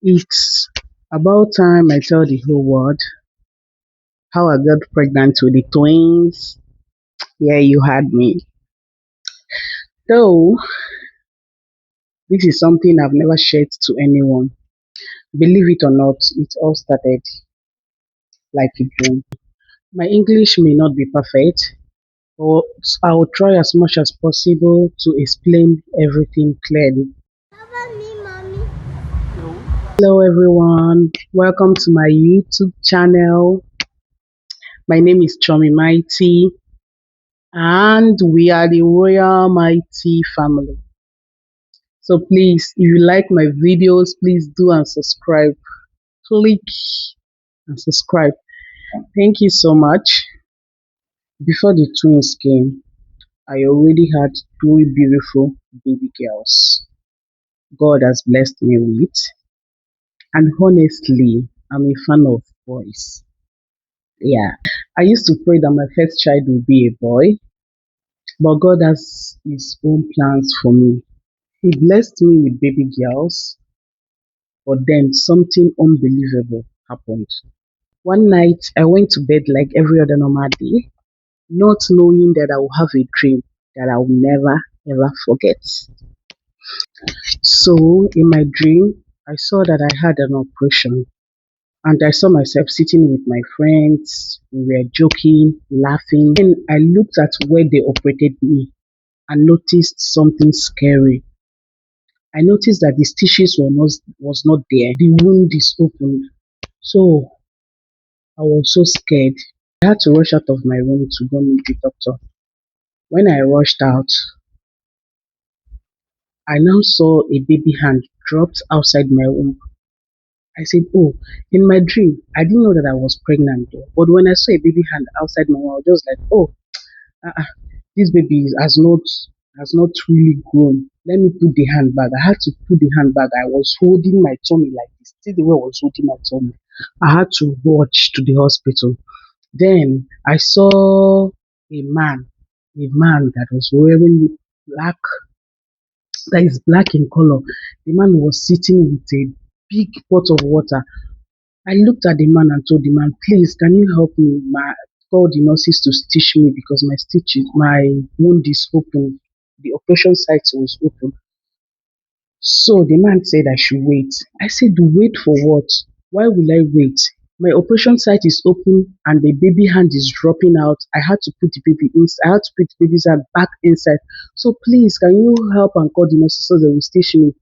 It's about time I tell the whole world how I got pregnant with the twins. Yeah, you had me. Though this is something I've never shared to anyone. Believe it or not, it all started like a dream. My English may not be perfect, but I'll try as much as possible to explain everything clearly. Hello everyone, welcome to my YouTube channel. My name is Chomi Mighty and we are the Royal Mighty family. So please, if you like my videos, please do and subscribe. Click and subscribe. Thank you so much. Before the twins came, I already had three beautiful baby girls. God has blessed me with. And honestly, I'm a fan of boys. Yeah. I used to pray that my first child will be a boy, but God has his own plans for me. He blessed me with baby girls, but then something unbelievable happened. One night, I went to bed like every other normal day, not knowing that I will have a dream that I will never ever forget. So, in my dream, I saw that I had an operation and I saw myself sitting with my friends. We were joking, laughing. And I looked at where they operated me and noticed something scary. I noticed that the stitches was not there. The wound is open. So I was so scared. I had to rush out of my room to go meet the doctor. When I rushed out, I now saw a baby hand dropped outside my womb. I said, "Oh, in my dream, I didn't know that I was pregnant though. But when I saw a baby hand outside my womb, I was just like, oh, uh-uh, this baby has not really grown. Let me put the hand back." I had to put the hand back. I was holding my tummy like this. See the way I was holding my tummy. I had to rush to the hospital. Then I saw a man that was wearing black, that is black in color. The man was sitting with a big pot of water. I looked at the man and told the man, "Please, can you help me? Call the nurses to stitch me because my wound is open. The operation site was open." So the man said I should wait. I said, "Wait for what? Why will I wait? My operation site is open and the baby hand is dropping out. I had to put the baby inside. I had to put the baby's hand back inside. So please, can you help and call the nurses so they will stitch me?"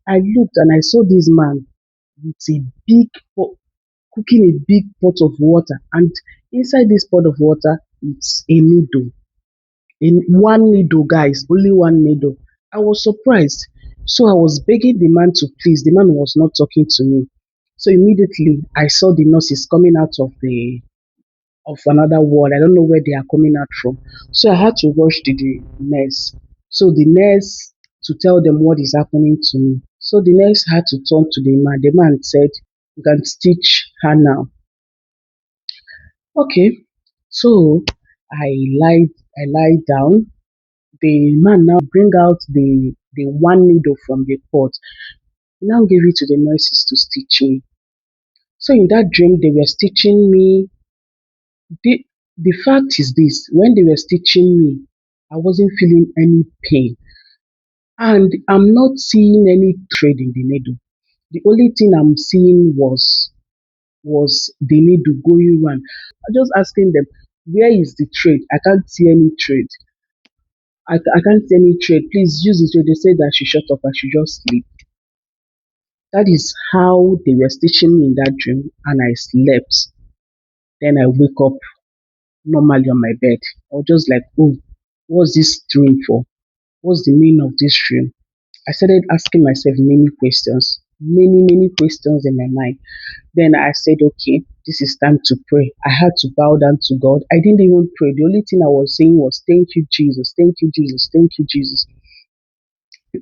I looked and I saw this man with a big pot, cooking a big pot of water, and inside this pot of water, it's a needle. In one needle, guys, only one needle. I was surprised. So I was begging the man to please. The man was not talking to me. So immediately I saw the nurses coming out of another ward. I don't know where they are coming out from. So I had to rush to the nurse. So the nurse to tell them what is happening to me. So the nurse had to turn to the man. The man said, "You can stitch her now." Okay. So I lied down. The man now bring out the one needle from the pot. He now gave it to the nurses to stitch me. So in that dream, they were stitching me. The fact is this: when they were stitching me, I wasn't feeling any pain, and I'm not seeing any thread in the needle. The only thing I'm seeing was the needle going round. I'm just asking them, where is the thread? I can't see any thread. I can't see any thread. Please use the thread. They said that I should shut up. I should just sleep. That is how they were stitching me in that dream, and I slept. Then I wake up normally on my bed. I was just like, oh, what's this dream for? What's the meaning of this dream? I started asking myself many questions in my mind. Then I said, okay, this is time to pray. I had to bow down to God. I didn't even pray. The only thing I was saying was, "Thank you, Jesus. Thank you, Jesus. Thank you, Jesus.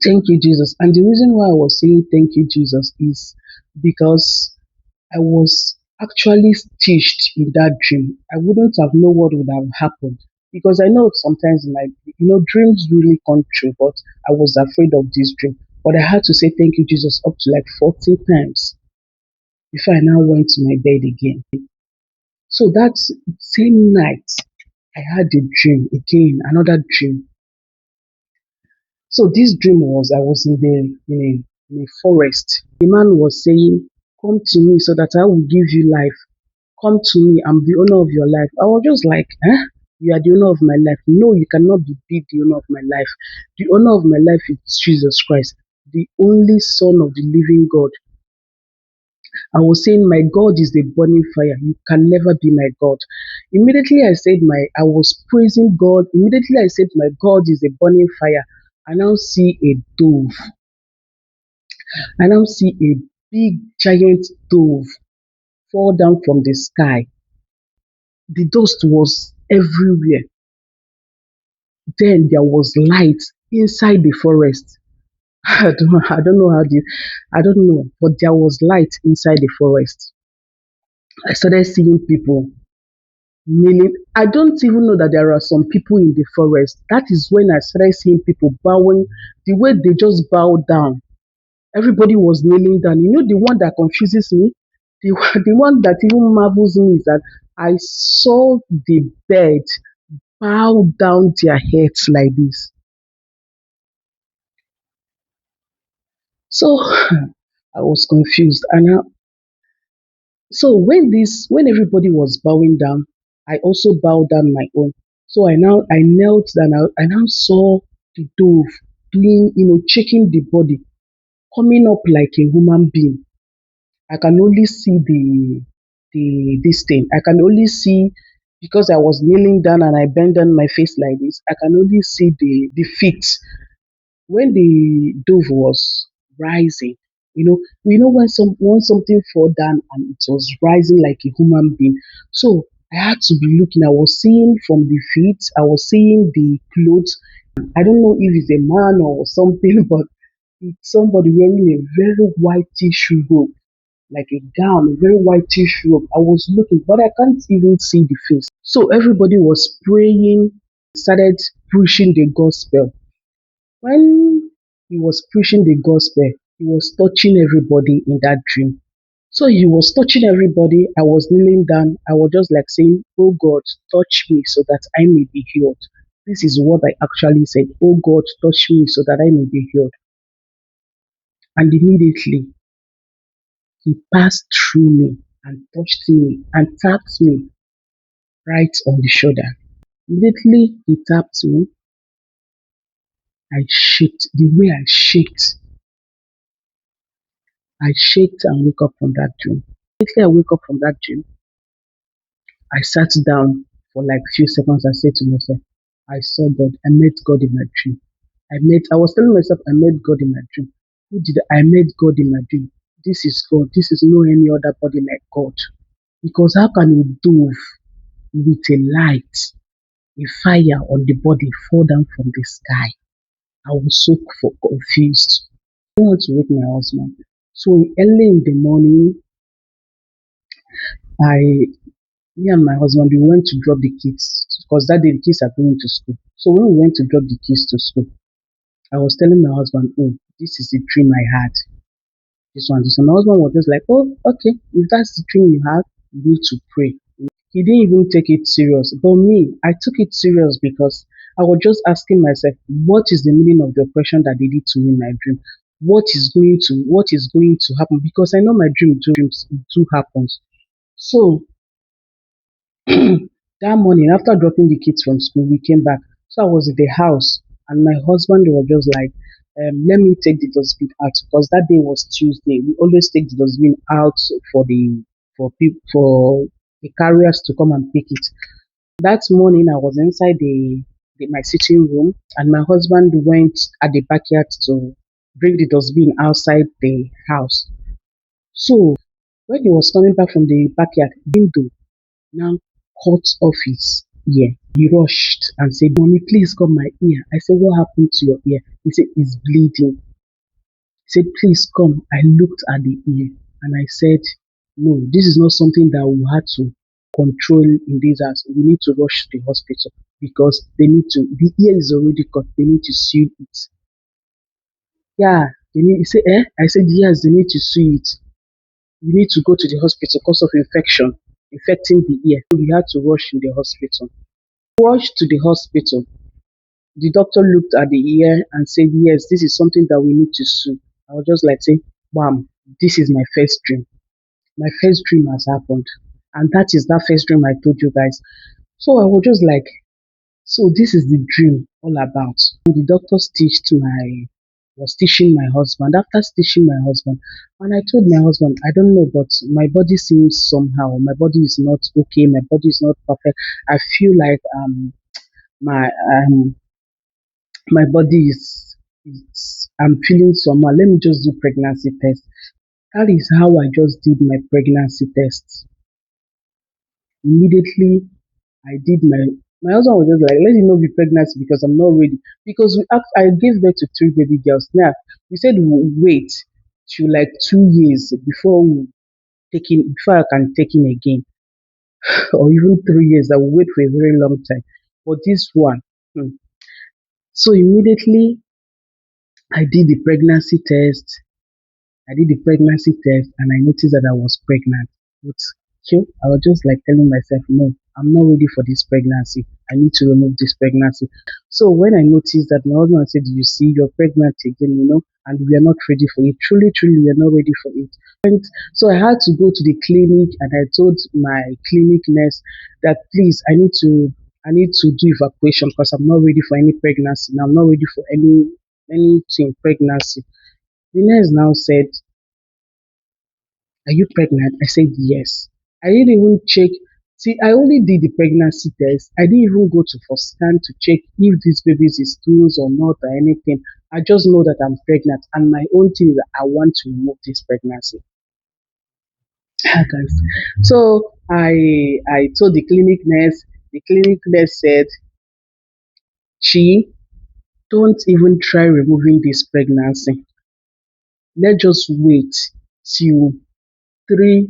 Thank you, Jesus." And the reason why I was saying thank you, Jesus, is because I was actually stitched in that dream. I wouldn't have known what would have happened because I know sometimes in my dreams really come true, but I was afraid of this dream. But I had to say thank you, Jesus, up to like 40 times. before I now went to my bed again. So that same night, I had a dream again, another dream. So this dream was I was in a forest. The man was saying, "Come to me so that I will give you life. Come to me, I'm the owner of your life." I was just like, huh? You are the owner of my life. No, you cannot be the owner of my life. The owner of my life is Jesus Christ, the only Son of the living God. I was saying, my God is the burning fire. You can never be my God. Immediately I was praising God. Immediately I said, my God is a burning fire. I now see a dove. I now see a big giant dove fall down from the sky. The dust was everywhere. Then there was light inside the forest. I don't know, but there was light inside the forest. I started seeing people kneeling. I don't even know that there are some people in the forest. That is when I started seeing people bowing, the way they just bow down. Everybody was kneeling down. You know, the one that confuses me, the one that even marvels me is that I saw the bird bow down their heads like this. So I was confused. When everybody was bowing down, I also bowed down my own. So I knelt down. I now saw the dove being, checking the body, coming up like a human being. I can only see the this thing. I can only see, because I was kneeling down and I bent down my face like this. I can only see the feet. When the dove was rising, when something fall down and it was rising like a human being. So I had to be looking. I was seeing from the feet. I was seeing the clothes. I don't know if it's a man or something, but it's somebody wearing a very white tissue robe, like a gown, a very white tissue robe. I was looking, but I can't even see the face. So everybody was praying, started preaching the gospel. When he was preaching the gospel, he was touching everybody in that dream. So he was touching everybody. I was kneeling down. I was just like saying, "Oh God, touch me so that I may be healed." This is what I actually said. "Oh God, touch me so that I may be healed." And immediately he passed through me and touched me and tapped me right on the shoulder. Immediately he tapped me. I shaked. The way I shaked and woke up from that dream. Immediately I woke up from that dream, I sat down for like few seconds and said to myself, I saw God. I met God in my dream. I was telling myself I met God in my dream. Who did I met God in my dream? This is God. This is no any other body like God. Because how can a dove with a light, a fire on the body fall down from the sky? I was so confused. I didn't want to wake my husband. So early in the morning, I me and my husband, we went to drop the kids because that day the kids are going to school. So when we went to drop the kids to school, I was telling my husband, "Oh, this is the dream I had. This one." My husband was just like, "Oh, okay. If that's the dream you have, you need to pray." He didn't even take it serious. But me, I took it serious because I was just asking myself, what is the meaning of the oppression that they did to me in my dream? What is going to happen? Because I know my dreams do happens. So that morning, after dropping the kids from school, we came back. So I was in the house, and my husband was just like, "Let me take the dustbin out," because that day was Tuesday. We always take the dustbin out for people for the carriers to come and pick it. That morning, I was inside my sitting room, and my husband went at the backyard to bring the dustbin outside the house. So when he was coming back from the backyard, window now cut off his ear. He rushed and said, "Mommy, please cut my ear." I said, "What happened to your ear?" He said, "It's bleeding." He said, "Please come." I looked at the ear and I said, "No, this is not something that we had to control in this house. We need to rush to the hospital because the ear is already cut. They need to sew it." Yeah, he said, "Eh?" I said, "Yes, they need to sew it." You need to go to the hospital because of infection, infecting the ear. We had to rush in the hospital. Rushed to the hospital. The doctor looked at the ear and said, yes, this is something that we need to sue. I was just like, say, bam, this is my first dream. My first dream has happened. And that is that first dream I told you guys. So I was just like, so this is the dream all about. The doctor was teaching my husband. After teaching my husband, and I told my husband, I don't know, but my body seems somehow. My body is not okay. My body is not perfect. I feel like my my body is I'm feeling somehow. Let me just do pregnancy test. That is how I just did my pregnancy test. Immediately I did my husband was just like, let you know be pregnancy because I'm not ready. Because I gave birth to three baby girls. Now we said we will wait till like 2 years before I can take in again. Or even 3 years. I will wait for a very long time. But this one, hmm. So immediately I did the pregnancy test. I did the pregnancy test and I noticed that I was pregnant. But I was just like telling myself, no, I'm not ready for this pregnancy. I need to remove this pregnancy. So when I noticed that, my husband said, you see, you're pregnant again, and we are not ready for it. Truly, truly, we are not ready for it. And so I had to go to the clinic and I told my clinic nurse that please, I need to do evacuation because I'm not ready for any pregnancy. Now I'm not ready for anything pregnancy. The nurse now said, are you pregnant? I said, yes. I didn't even check. See, I only did the pregnancy test. I didn't even go to for scan to check if this baby is twins or not or anything. I just know that I'm pregnant. And my own thing is that I want to remove this pregnancy. Guys. So I told the clinic nurse said, she don't even try removing this pregnancy. Let's just wait till 3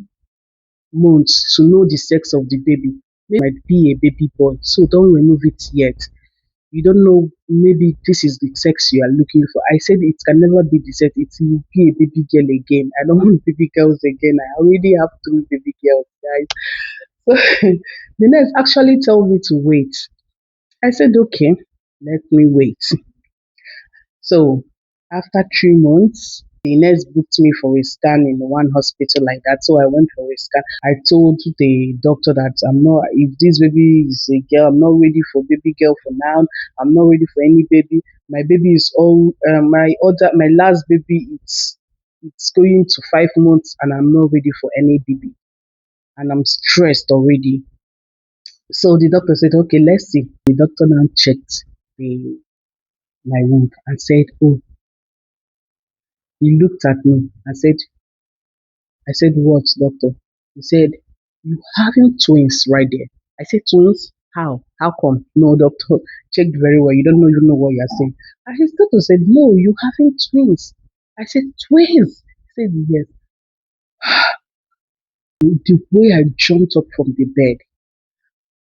months to know the sex of the baby. Maybe it might be a baby boy, so don't remove it yet. You don't know, maybe this is the sex you are looking for. I said it can never be the sex, it will be a baby girl again. I don't want baby girls again. I already have three baby girls, guys. So the nurse actually told me to wait. I said, okay, let me wait. So after 3 months, the nurse booked me for a scan in one hospital like that. So I went for a scan. I told the doctor that I'm not, if this baby is a girl, I'm not ready for baby girl for now. I'm not ready for any baby. My baby is all, my last baby, it's going to 5 months and I'm not ready for any baby. And I'm stressed already. So the doctor said, okay, let's see. The doctor now checked my womb and said, oh, he looked at me and said, I said, what, doctor? He said, you having twins right there. I said, twins? How? How come? No, doctor, checked very well. You don't even know what you're saying. And his doctor said, no, you having twins. I said, twins? He said, yes. The way I jumped up from the bed,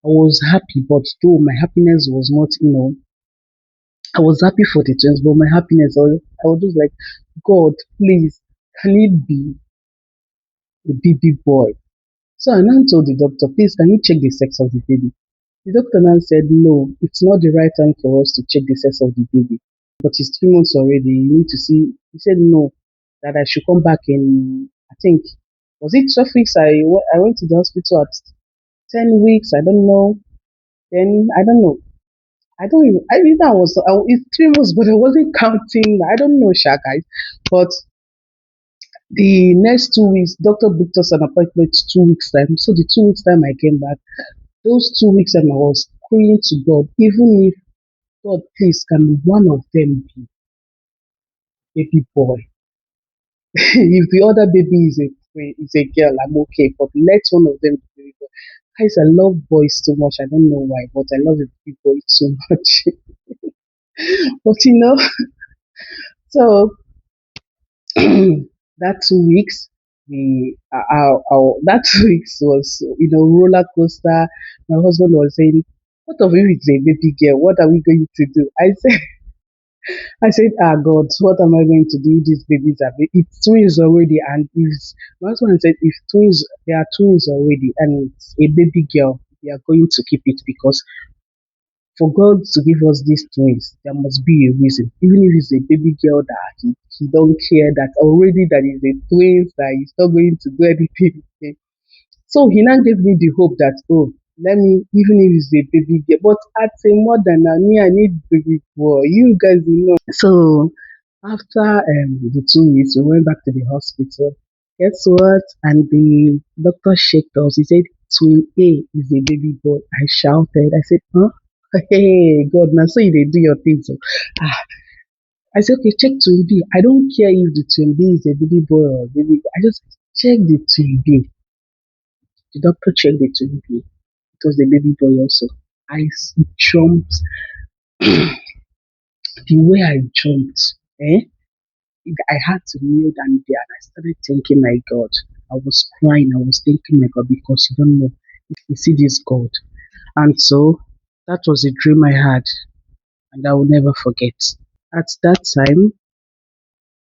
I was happy, but though my happiness was not, I was happy for the twins, but my happiness, I was just like, God, please, can it be a baby boy? So I now told the doctor, please, can you check the sex of the baby? The doctor now said, no, it's not the right time for us to check the sex of the baby. But it's 3 months already. You need to see. He said, no, that I should come back in, I think, was it 12 weeks? I went to the hospital at 10 weeks. I don't know. Then, I don't know. I mean, it's 3 months, but I wasn't counting. I don't know, Sha, guys. But the next 2 weeks, doctor booked us an appointment 2 weeks time. So the 2 weeks time I came back, those 2 weeks time I was praying to God, even if God, please, can one of them be baby boy? If the other baby is a girl, I'm okay. But let one of them be baby boy. Guys, I love boys so much. I don't know why, but I love the baby boy so much. But so that 2 weeks, that 2 weeks was, roller coaster. My husband was saying, what of if it's a baby girl? What are we going to do? I said, I said, ah, God, what am I going to do? These babies are it's twins already. And if my husband said, if twins, they are twins already, and it's a baby girl, we are going to keep it because for God to give us these twins, there must be a reason. Even if it's a baby girl that he don't care that already that is a twins that he's not going to do anything. Okay. So he now gave me the hope that, oh, let me, even if it's a baby girl, but as a mother now, me, I need baby boy. You guys know. So after the 2 weeks, we went back to the hospital. Guess what? And the doctor checked us. He said, twin A is a baby boy. I shouted. I said, huh? Hey, God, now so you dey do your things. So. Ah, I said, okay, check twin B. I don't care if the twin B is a baby boy or a baby. I just check the twin B. The doctor checked the twin B. It was a baby boy also. Jumped. The way I jumped, eh? I had to kneel down there and I started thinking, my God. I was crying. I was thinking, my God, because you don't know if you see this God. And so that was a dream I had and I will never forget. At that time,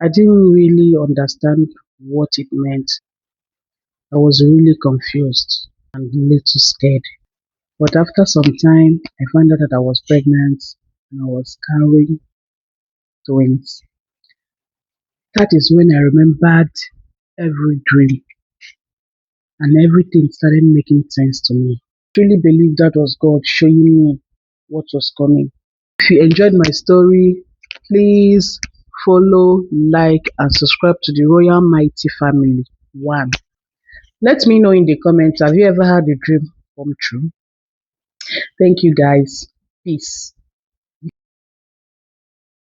I didn't really understand what it meant. I was really confused and a little scared. But after some time, I found out that I was pregnant and I was carrying twins. That is when I remembered every dream and everything started making sense to me. I truly believe that was God showing me what was coming. If you enjoyed my story, please follow, like, and subscribe to the Royal Mighty family. One. Let me know in the comments, have you ever had a dream come true? Thank you guys. Peace.